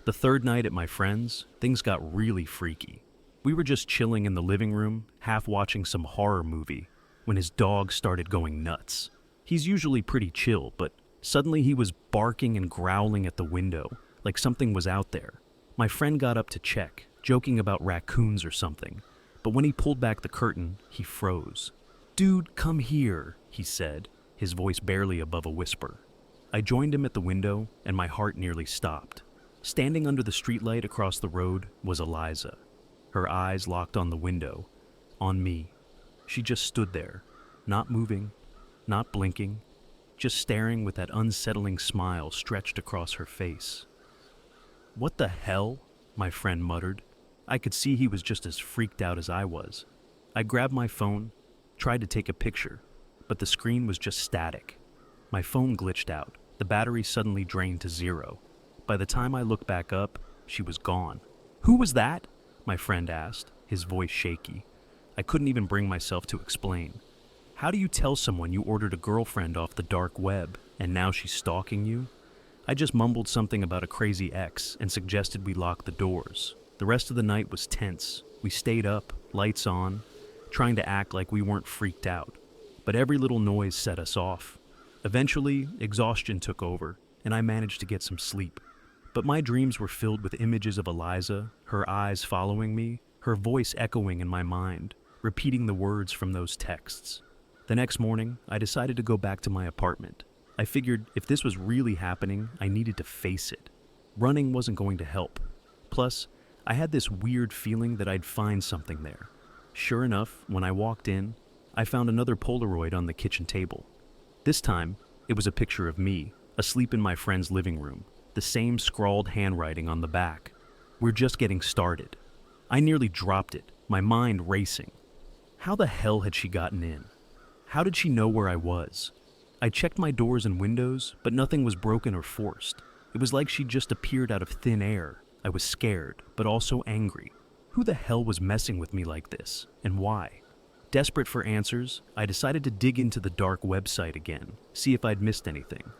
The third night at my friend's, things got really freaky. We were just chilling in the living room, half watching some horror movie, when his dog started going nuts. He's usually pretty chill, but suddenly he was barking and growling at the window, like something was out there. My friend got up to check, joking about raccoons or something, but when he pulled back the curtain, he froze. "Dude, come here," he said, his voice barely above a whisper. I joined him at the window, and my heart nearly stopped. Standing under the streetlight across the road was Eliza. Her eyes locked on the window, on me. She just stood there, not moving, not blinking, just staring with that unsettling smile stretched across her face. "What the hell?" my friend muttered. I could see he was just as freaked out as I was. I grabbed my phone, tried to take a picture, but the screen was just static. My phone glitched out. The The battery suddenly drained to 0. By the time I looked back up, she was gone. "Who was that?" my friend asked, his voice shaky. I couldn't even bring myself to explain. How do you tell someone you ordered a girlfriend off the dark web and now she's stalking you? I just mumbled something about a crazy ex and suggested we lock the doors. The rest of the night was tense. We stayed up, lights on, trying to act like we weren't freaked out. But every little noise set us off. Eventually, exhaustion took over, and I managed to get some sleep. But my dreams were filled with images of Eliza, her eyes following me, her voice echoing in my mind, repeating the words from those texts. The next morning, I decided to go back to my apartment. I figured if this was really happening, I needed to face it. Running wasn't going to help. Plus, I had this weird feeling that I'd find something there. Sure enough, when I walked in, I found another Polaroid on the kitchen table. This time, it was a picture of me, asleep in my friend's living room, the same scrawled handwriting on the back. "We're just getting started." I nearly dropped it, my mind racing. How the hell had she gotten in? How did she know where I was? I checked my doors and windows, but nothing was broken or forced. It was like she'd just appeared out of thin air. I was scared, but also angry. Who the hell was messing with me like this, and why? Desperate for answers, I decided to dig into the dark website again, see if I'd missed anything.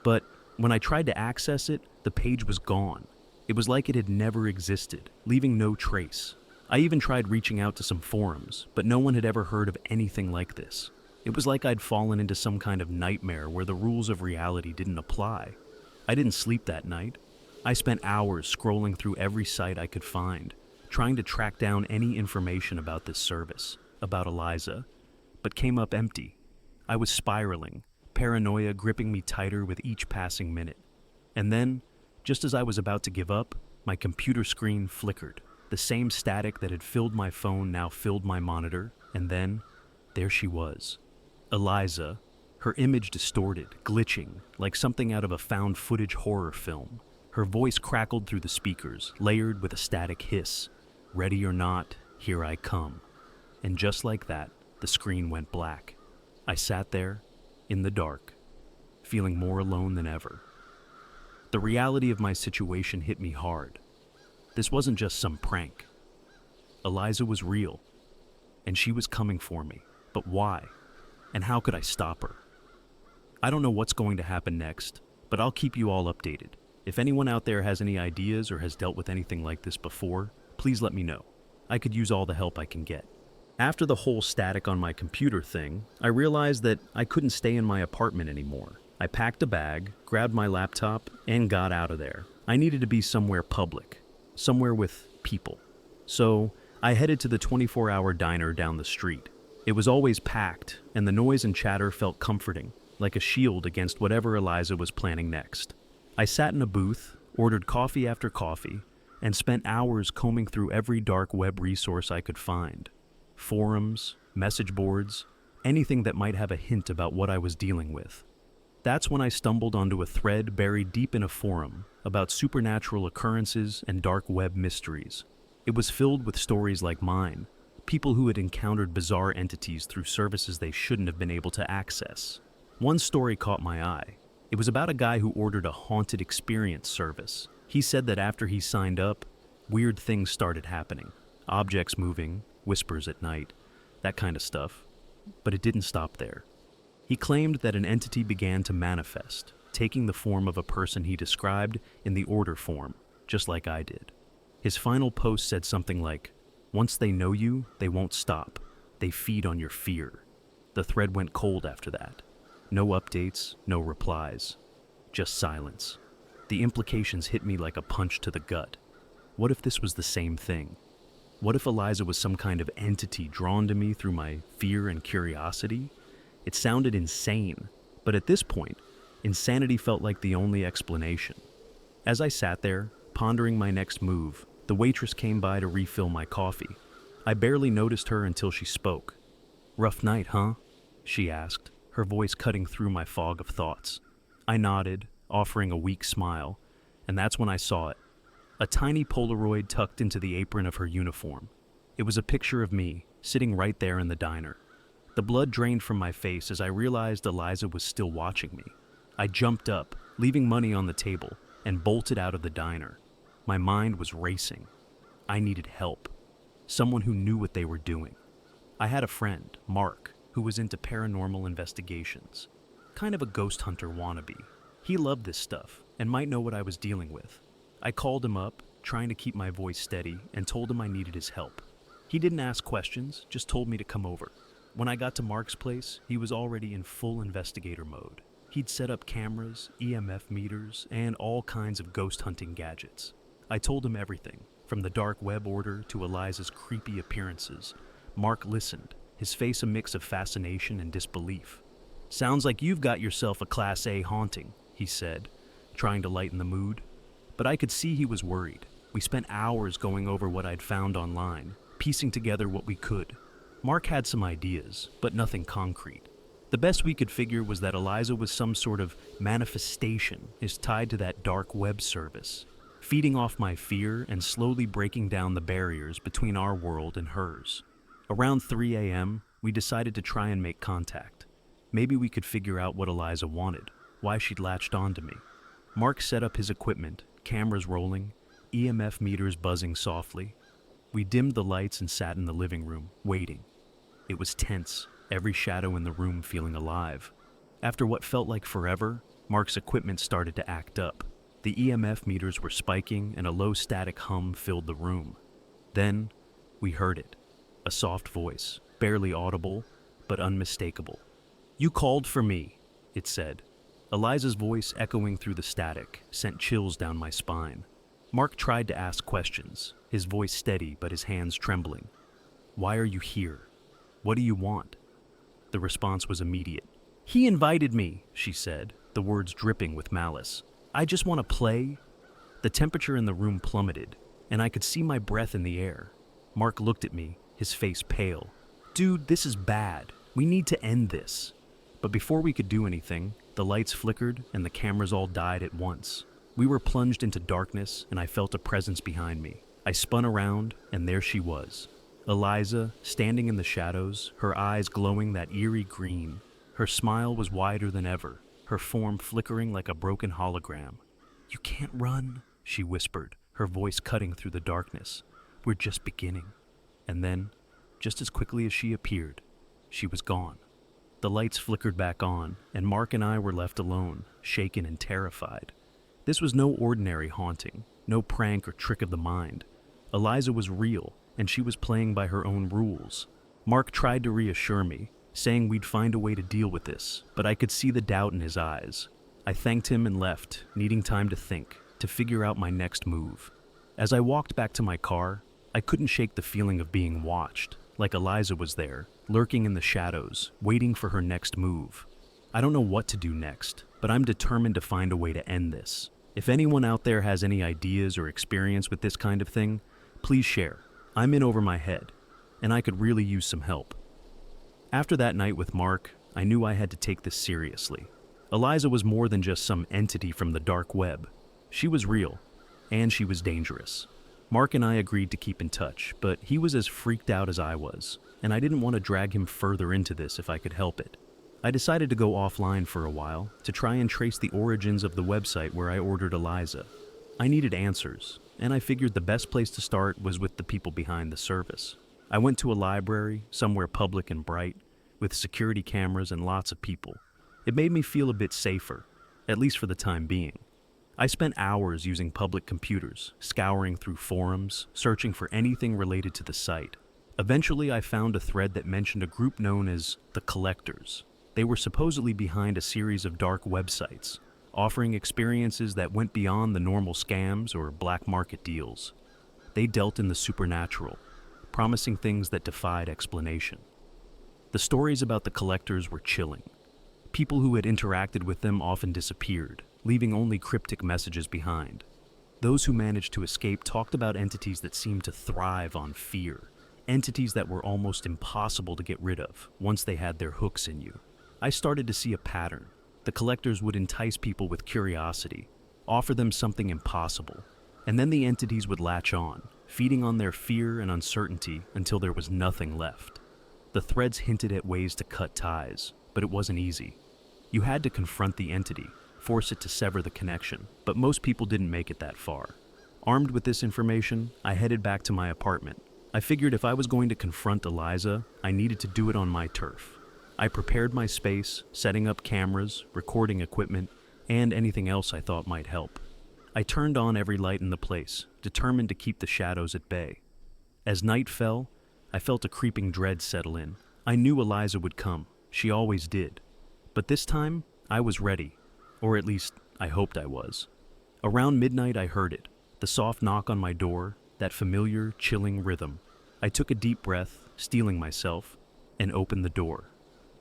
But when I tried to access it, the page was gone. It was like it had never existed, leaving no trace. I even tried reaching out to some forums, but no one had ever heard of anything like this. It was like I'd fallen into some kind of nightmare where the rules of reality didn't apply. I didn't sleep that night. I spent hours scrolling through every site I could find, trying to track down any information about this service, about Eliza, but came up empty. I was spiraling, paranoia gripping me tighter with each passing minute. And then, just as I was about to give up, my computer screen flickered. The same static that had filled my phone now filled my monitor, and then, there she was. Eliza, her image distorted, glitching, like something out of a found footage horror film. Her voice crackled through the speakers, layered with a static hiss. "Ready or not, here I come." And just like that, the screen went black. I sat there, in the dark, feeling more alone than ever. The reality of my situation hit me hard. This wasn't just some prank. Eliza was real, and she was coming for me. But why? And how could I stop her? I don't know what's going to happen next, but I'll keep you all updated. If anyone out there has any ideas or has dealt with anything like this before, please let me know. I could use all the help I can get. After the whole static on my computer thing, I realized that I couldn't stay in my apartment anymore. I packed a bag, grabbed my laptop, and got out of there. I needed to be somewhere public, somewhere with people. So I headed to the 24-hour diner down the street. It was always packed, and the noise and chatter felt comforting, like a shield against whatever Eliza was planning next. I sat in a booth, ordered coffee after coffee, and spent hours combing through every dark web resource I could find. Forums, message boards, anything that might have a hint about what I was dealing with. That's when I stumbled onto a thread buried deep in a forum about supernatural occurrences and dark web mysteries. It was filled with stories like mine, people who had encountered bizarre entities through services they shouldn't have been able to access. One story caught my eye. It was about a guy who ordered a haunted experience service. He said that after he signed up, weird things started happening. Objects moving, whispers at night, that kind of stuff. But it didn't stop there. He claimed that an entity began to manifest, taking the form of a person he described in the order form, just like I did. His final post said something like, "Once they know you, they won't stop. They feed on your fear." The thread went cold after that. No updates, no replies, just silence. The implications hit me like a punch to the gut. What if this was the same thing? What if Eliza was some kind of entity drawn to me through my fear and curiosity? It sounded insane, but at this point, insanity felt like the only explanation. As I sat there, pondering my next move, the waitress came by to refill my coffee. I barely noticed her until she spoke. "Rough night, huh?" she asked, her voice cutting through my fog of thoughts. I nodded, offering a weak smile, and that's when I saw it. A tiny Polaroid tucked into the apron of her uniform. It was a picture of me, sitting right there in the diner. The blood drained from my face as I realized Eliza was still watching me. I jumped up, leaving money on the table, and bolted out of the diner. My mind was racing. I needed help. Someone who knew what they were doing. I had a friend, Mark, who was into paranormal investigations. Kind of a ghost hunter wannabe. He loved this stuff and might know what I was dealing with. I called him up, trying to keep my voice steady, and told him I needed his help. He didn't ask questions, just told me to come over. When I got to Mark's place, he was already in full investigator mode. He'd set up cameras, EMF meters, and all kinds of ghost hunting gadgets. I told him everything, from the dark web order to Eliza's creepy appearances. Mark listened, his face a mix of fascination and disbelief. "Sounds like you've got yourself a Class A haunting," he said, trying to lighten the mood. But I could see he was worried. We spent hours going over what I'd found online, piecing together what we could. Mark had some ideas, but nothing concrete. The best we could figure was that Eliza was some sort of manifestation is tied to that dark web service, feeding off my fear and slowly breaking down the barriers between our world and hers. Around 3 a.m., we decided to try and make contact. Maybe we could figure out what Eliza wanted, why she'd latched onto me. Mark set up his equipment, cameras rolling, EMF meters buzzing softly. We dimmed the lights and sat in the living room, waiting. It was tense, every shadow in the room feeling alive. After what felt like forever, Mark's equipment started to act up. The EMF meters were spiking and a low static hum filled the room. Then, we heard it. A soft voice, barely audible, but unmistakable. "You called for me," it said. Eliza's voice echoing through the static sent chills down my spine. Mark tried to ask questions, his voice steady but his hands trembling. "Why are you here? What do you want?" The response was immediate. "He invited me," she said, the words dripping with malice. "I just want to play." The temperature in the room plummeted, and I could see my breath in the air. Mark looked at me, his face pale. "Dude, this is bad. We need to end this." But before we could do anything, the lights flickered and the cameras all died at once. We were plunged into darkness, and I felt a presence behind me. I spun around, and there she was. Eliza, standing in the shadows, her eyes glowing that eerie green. Her smile was wider than ever, her form flickering like a broken hologram. "You can't run," she whispered, her voice cutting through the darkness. "We're just beginning." And then, just as quickly as she appeared, she was gone. The lights flickered back on, and Mark and I were left alone, shaken and terrified. This was no ordinary haunting, no prank or trick of the mind. Eliza was real, and she was playing by her own rules. Mark tried to reassure me, saying we'd find a way to deal with this, but I could see the doubt in his eyes. I thanked him and left, needing time to think, to figure out my next move. As I walked back to my car, I couldn't shake the feeling of being watched, like Eliza was there, lurking in the shadows, waiting for her next move. I don't know what to do next, but I'm determined to find a way to end this. If anyone out there has any ideas or experience with this kind of thing, please share. I'm in over my head, and I could really use some help. After that night with Mark, I knew I had to take this seriously. Eliza was more than just some entity from the dark web. She was real, and she was dangerous. Mark and I agreed to keep in touch, but he was as freaked out as I was, and I didn't want to drag him further into this if I could help it. I decided to go offline for a while to try and trace the origins of the website where I ordered Eliza. I needed answers, and I figured the best place to start was with the people behind the service. I went to a library, somewhere public and bright, with security cameras and lots of people. It made me feel a bit safer, at least for the time being. I spent hours using public computers, scouring through forums, searching for anything related to the site. Eventually, I found a thread that mentioned a group known as the Collectors. They were supposedly behind a series of dark websites, offering experiences that went beyond the normal scams or black market deals. They dealt in the supernatural, promising things that defied explanation. The stories about the Collectors were chilling. People who had interacted with them often disappeared, leaving only cryptic messages behind. Those who managed to escape talked about entities that seemed to thrive on fear, entities that were almost impossible to get rid of once they had their hooks in you. I started to see a pattern. The Collectors would entice people with curiosity, offer them something impossible, and then the entities would latch on, feeding on their fear and uncertainty until there was nothing left. The threads hinted at ways to cut ties, but it wasn't easy. You had to confront the entity, force it to sever the connection, but most people didn't make it that far. Armed with this information, I headed back to my apartment. I figured if I was going to confront Eliza, I needed to do it on my turf. I prepared my space, setting up cameras, recording equipment, and anything else I thought might help. I turned on every light in the place, determined to keep the shadows at bay. As night fell, I felt a creeping dread settle in. I knew Eliza would come. She always did. But this time, I was ready. Or at least, I hoped I was. Around midnight, I heard it. The soft knock on my door, that familiar, chilling rhythm. I took a deep breath, steeling myself, and opened the door.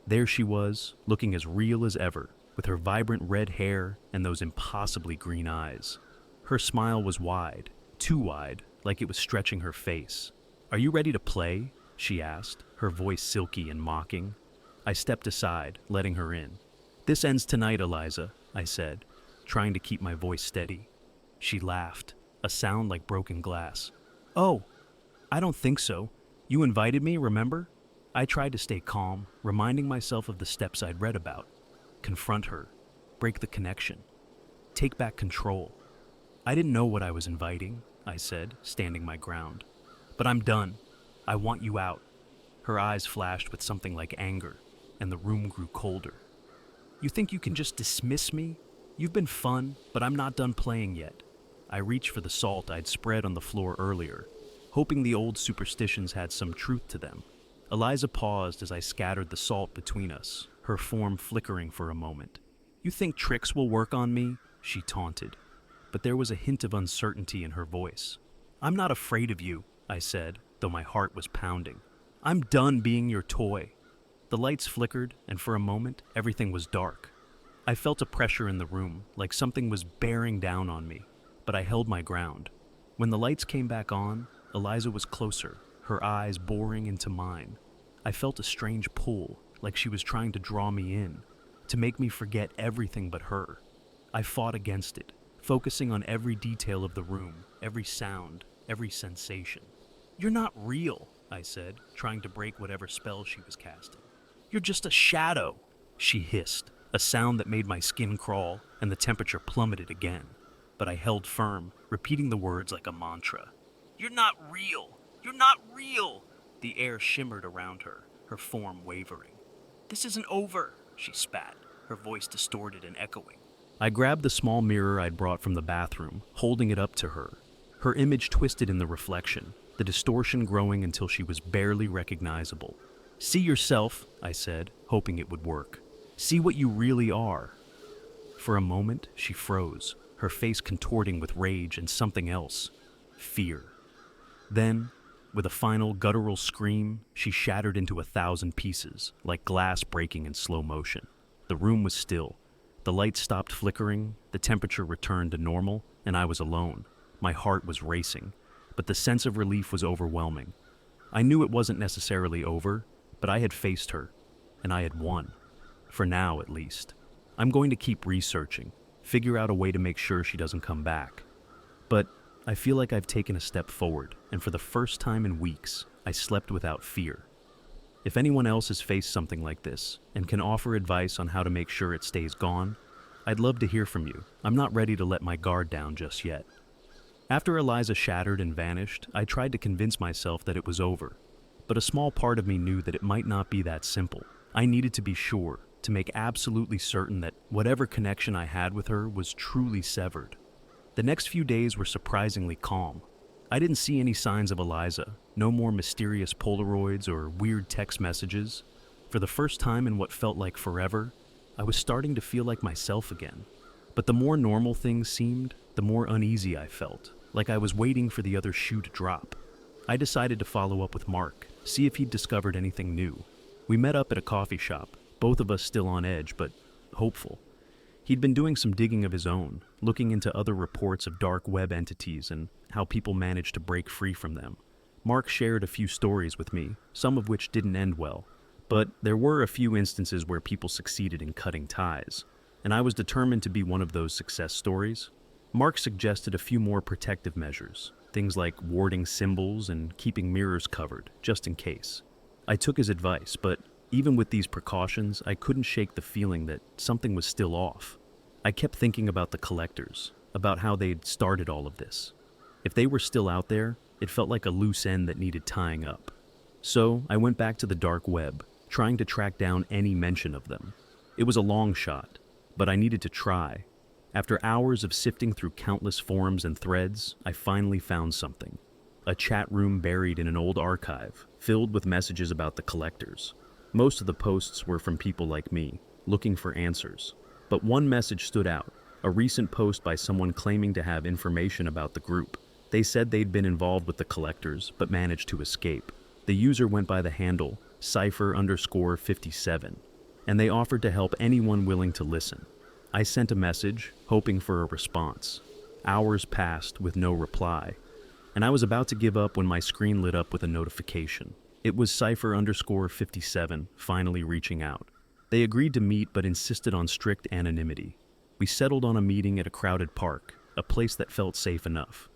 There she was, looking as real as ever, with her vibrant red hair and those impossibly green eyes. Her smile was wide, too wide, like it was stretching her face. "Are you ready to play?" she asked, her voice silky and mocking. I stepped aside, letting her in. "This ends tonight, Eliza," I said, trying to keep my voice steady. She laughed, a sound like broken glass. "Oh, I don't think so. You invited me, remember?" I tried to stay calm, reminding myself of the steps I'd read about. Confront her, break the connection, take back control. "I didn't know what I was inviting," I said, standing my ground. "But I'm done. I want you out." Her eyes flashed with something like anger, and the room grew colder. "You think you can just dismiss me? You've been fun, but I'm not done playing yet." I reached for the salt I'd spread on the floor earlier, hoping the old superstitions had some truth to them. Eliza paused as I scattered the salt between us, her form flickering for a moment. "You think tricks will work on me?" she taunted, but there was a hint of uncertainty in her voice. "I'm not afraid of you," I said, though my heart was pounding. "I'm done being your toy." The lights flickered, and for a moment, everything was dark. I felt a pressure in the room, like something was bearing down on me, but I held my ground. When the lights came back on, Eliza was closer, her eyes boring into mine. I felt a strange pull, like she was trying to draw me in, to make me forget everything but her. I fought against it, focusing on every detail of the room, every sound, every sensation. "You're not real," I said, trying to break whatever spell she was casting. "You're just a shadow," she hissed, a sound that made my skin crawl and the temperature plummeted again. But I held firm, repeating the words like a mantra. "You're not real! You're not real!" The air shimmered around her, her form wavering. "This isn't over," she spat, her voice distorted and echoing. I grabbed the small mirror I'd brought from the bathroom, holding it up to her. Her image twisted in the reflection, the distortion growing until she was barely recognizable. "See yourself," I said, hoping it would work. "See what you really are." For a moment, she froze, her face contorting with rage and something else, fear. Then, with a final guttural scream, she shattered into 1,000 pieces, like glass breaking in slow motion. The room was still. The lights stopped flickering, the temperature returned to normal, and I was alone. My heart was racing, but the sense of relief was overwhelming. I knew it wasn't necessarily over, but I had faced her, and I had won. For now, at least. I'm going to keep researching, figure out a way to make sure she doesn't come back. But I feel like I've taken a step forward, and for the first time in weeks, I slept without fear. If anyone else has faced something like this, and can offer advice on how to make sure it stays gone, I'd love to hear from you. I'm not ready to let my guard down just yet. After Eliza shattered and vanished, I tried to convince myself that it was over. But a small part of me knew that it might not be that simple. I needed to be sure, to make absolutely certain that whatever connection I had with her was truly severed. The next few days were surprisingly calm. I didn't see any signs of Eliza, no more mysterious Polaroids or weird text messages. For the first time in what felt like forever, I was starting to feel like myself again. But the more normal things seemed, the more uneasy I felt, like I was waiting for the other shoe to drop. I decided to follow up with Mark, see if he'd discovered anything new. We met up at a coffee shop, both of us still on edge, but hopeful. He'd been doing some digging of his own, looking into other reports of dark web entities and how people managed to break free from them. Mark shared a few stories with me, some of which didn't end well, but there were a few instances where people succeeded in cutting ties, and I was determined to be one of those success stories. Mark suggested a few more protective measures, things like warding symbols and keeping mirrors covered, just in case. I took his advice, but even with these precautions, I couldn't shake the feeling that something was still off. I kept thinking about the collectors, about how they'd started all of this. If they were still out there, it felt like a loose end that needed tying up. So I went back to the dark web, trying to track down any mention of them. It was a long shot, but I needed to try. After hours of sifting through countless forums and threads, I finally found something. A chat room buried in an old archive, filled with messages about the collectors. Most of the posts were from people like me, looking for answers. But one message stood out, a recent post by someone claiming to have information about the group. They said they'd been involved with the collectors, but managed to escape. The user went by the handle cipher_57, and they offered to help anyone willing to listen. I sent a message, hoping for a response. Hours passed with no reply, and I was about to give up when my screen lit up with a notification. It was cipher_57 finally reaching out. They agreed to meet but insisted on strict anonymity. We settled on a meeting at a crowded park, a place that felt safe enough.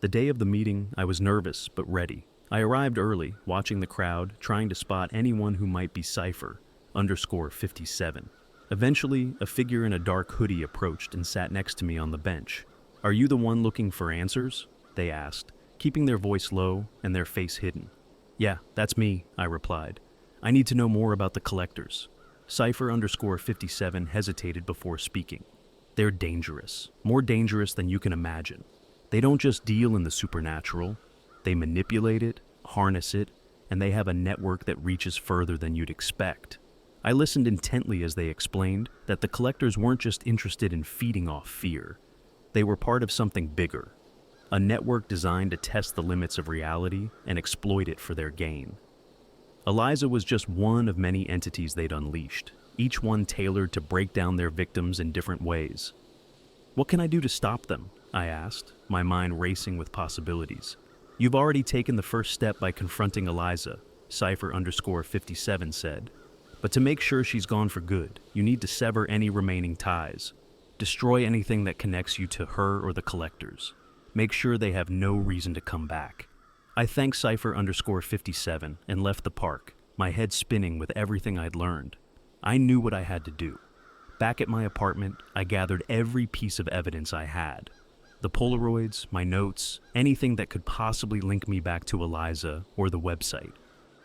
The day of the meeting, I was nervous but ready. I arrived early, watching the crowd, trying to spot anyone who might be cipher_57. Eventually, a figure in a dark hoodie approached and sat next to me on the bench. "Are you the one looking for answers?" they asked, keeping their voice low and their face hidden. "Yeah, that's me," I replied. "I need to know more about the collectors." Cipher_57 hesitated before speaking. "They're dangerous, more dangerous than you can imagine. They don't just deal in the supernatural, they manipulate it, harness it, and they have a network that reaches further than you'd expect." I listened intently as they explained that the collectors weren't just interested in feeding off fear. They were part of something bigger, a network designed to test the limits of reality and exploit it for their gain. Eliza was just one of many entities they'd unleashed, each one tailored to break down their victims in different ways. "What can I do to stop them?" I asked, my mind racing with possibilities. "You've already taken the first step by confronting Eliza," Cipher_57 said. "But to make sure she's gone for good, you need to sever any remaining ties. Destroy anything that connects you to her or the collectors. Make sure they have no reason to come back." I thanked Cipher_57 and left the park, my head spinning with everything I'd learned. I knew what I had to do. Back at my apartment, I gathered every piece of evidence I had. The Polaroids, my notes, anything that could possibly link me back to Eliza or the website.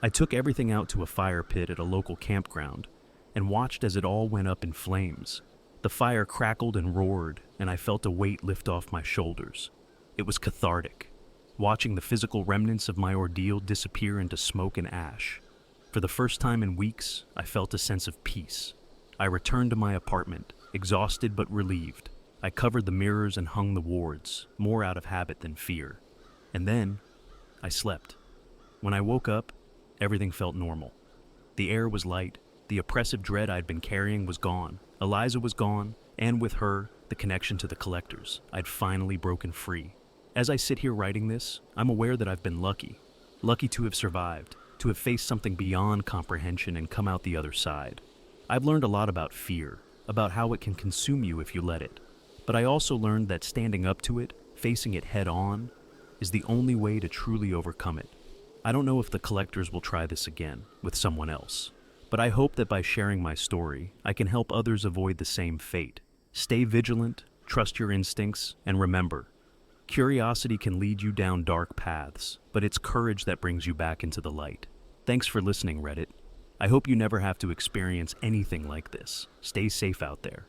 I took everything out to a fire pit at a local campground and watched as it all went up in flames. The fire crackled and roared, and I felt a weight lift off my shoulders. It was cathartic, watching the physical remnants of my ordeal disappear into smoke and ash. For the first time in weeks, I felt a sense of peace. I returned to my apartment, exhausted but relieved. I covered the mirrors and hung the wards, more out of habit than fear. And then, I slept. When I woke up, everything felt normal. The air was light, the oppressive dread I'd been carrying was gone, Eliza was gone, and with her, the connection to the collectors. I'd finally broken free. As I sit here writing this, I'm aware that I've been lucky. Lucky to have survived, to have faced something beyond comprehension and come out the other side. I've learned a lot about fear, about how it can consume you if you let it. But I also learned that standing up to it, facing it head on, is the only way to truly overcome it. I don't know if the collectors will try this again, with someone else. But I hope that by sharing my story, I can help others avoid the same fate. Stay vigilant, trust your instincts, and remember, curiosity can lead you down dark paths, but it's courage that brings you back into the light. Thanks for listening, Reddit. I hope you never have to experience anything like this. Stay safe out there.